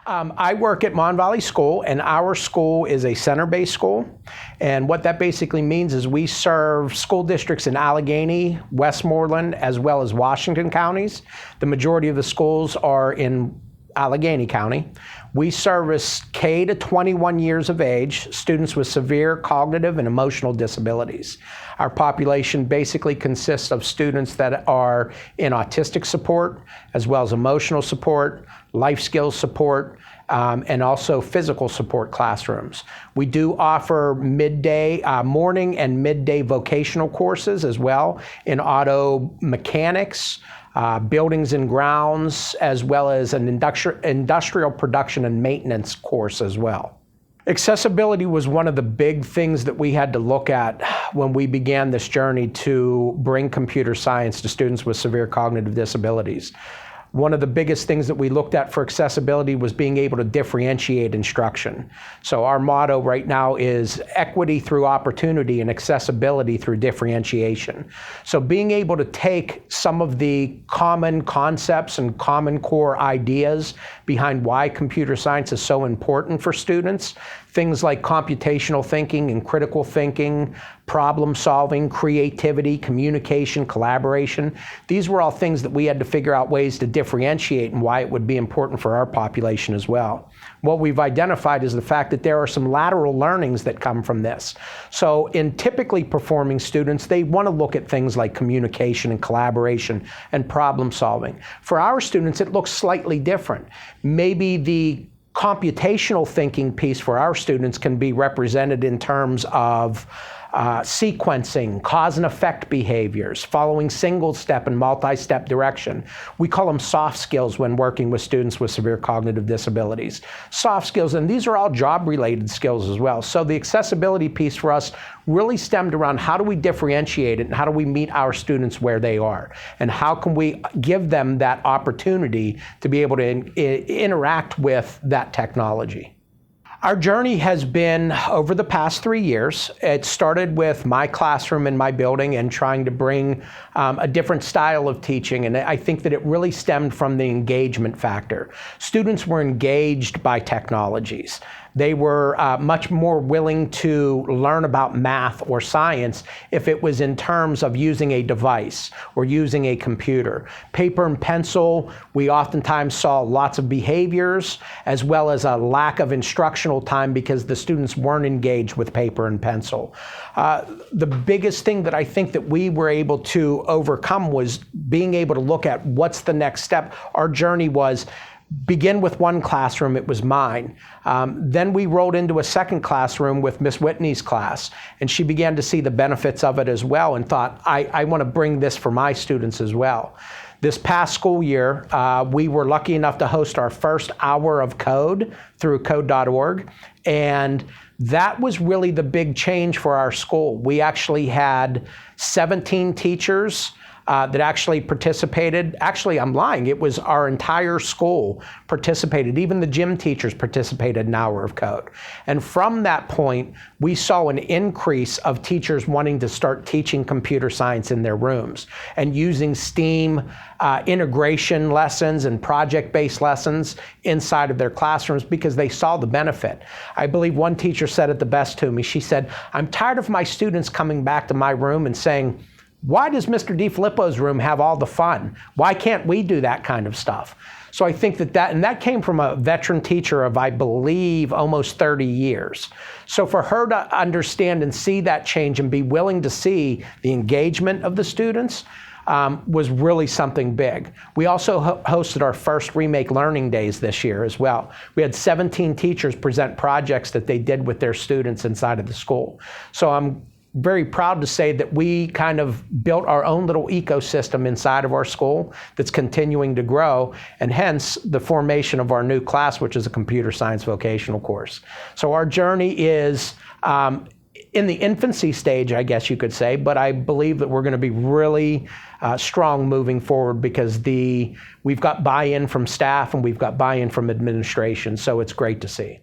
I work at Mon Valley School, and our school is a center-based school. And what that basically means is we serve school districts in Allegheny, Westmoreland, as well as Washington counties. The majority of the schools are in Allegheny County. We service K to 21 years of age, students with severe cognitive and emotional disabilities. Our population basically consists of students that are in autistic support, as well as emotional support, life skills support, and also physical support classrooms. We do offer midday, morning and midday vocational courses as well in auto mechanics, buildings and grounds, as well as an industrial production and maintenance course as well. Accessibility was one of the big things that we had to look at when we began this journey to bring computer science to students with severe cognitive disabilities. One of the biggest things that we looked at for accessibility was being able to differentiate instruction. So our motto right now is equity through opportunity and accessibility through differentiation. So being able to take some of the common concepts and common core ideas behind why computer science is so important for students, things like computational thinking and critical thinking, problem solving, creativity, communication, collaboration. These were all things that we had to figure out ways to differentiate and why it would be important for our population as well. What we've identified is the fact that there are some lateral learnings that come from this. So in typically performing students, they want to look at things like communication and collaboration and problem solving. For our students, it looks slightly different. Maybe the computational thinking piece for our students can be represented in terms of sequencing, cause and effect behaviors, following single step and multi-step direction. We call them soft skills when working with students with severe cognitive disabilities. Soft skills, and these are all job-related skills as well. So the accessibility piece for us really stemmed around how do we differentiate it and how do we meet our students where they are? And how can we give them that opportunity to be able to interact with that technology? Our journey has been over the past 3 years. It started with my classroom in my building and trying to bring a different style of teaching, and I think that it really stemmed from the engagement factor. Students were engaged by technologies. They were much more willing to learn about math or science if it was in terms of using a device or using a computer. Paper and pencil, we oftentimes saw lots of behaviors as well as a lack of instructional time because the students weren't engaged with paper and pencil. The biggest thing that I think that we were able to overcome was being able to look at what's the next step. Our journey was begin with one classroom, it was mine. Then we rolled into a second classroom with Miss Whitney's class, and she began to see the benefits of it as well and thought, I want to bring this for my students as well. This past school year, we were lucky enough to host our first hour of code through code.org, and that was really the big change for our school. We actually had 17 teachers that actually participated. Actually, I'm lying. It was our entire school participated. Even the gym teachers participated in an hour of code. And from that point, we saw an increase of teachers wanting to start teaching computer science in their rooms and using STEAM integration lessons and project-based lessons inside of their classrooms because they saw the benefit. I believe one teacher said it the best to me. She said, I'm tired of my students coming back to my room and saying, why does Mr. Defillippo's room have all the fun? Why can't we do that kind of stuff? So I think that came from a veteran teacher of, I believe, almost 30 years. So for her to understand and see that change and be willing to see the engagement of the students was really something big. We also hosted our first Remake Learning Days this year as well. We had 17 teachers present projects that they did with their students inside of the school. So I'm very proud to say that we kind of built our own little ecosystem inside of our school that's continuing to grow, and hence the formation of our new class, which is a computer science vocational course. So our journey is in the infancy stage, I guess you could say, but I believe that we're going to be really strong moving forward because we've got buy-in from staff and we've got buy-in from administration, so it's great to see.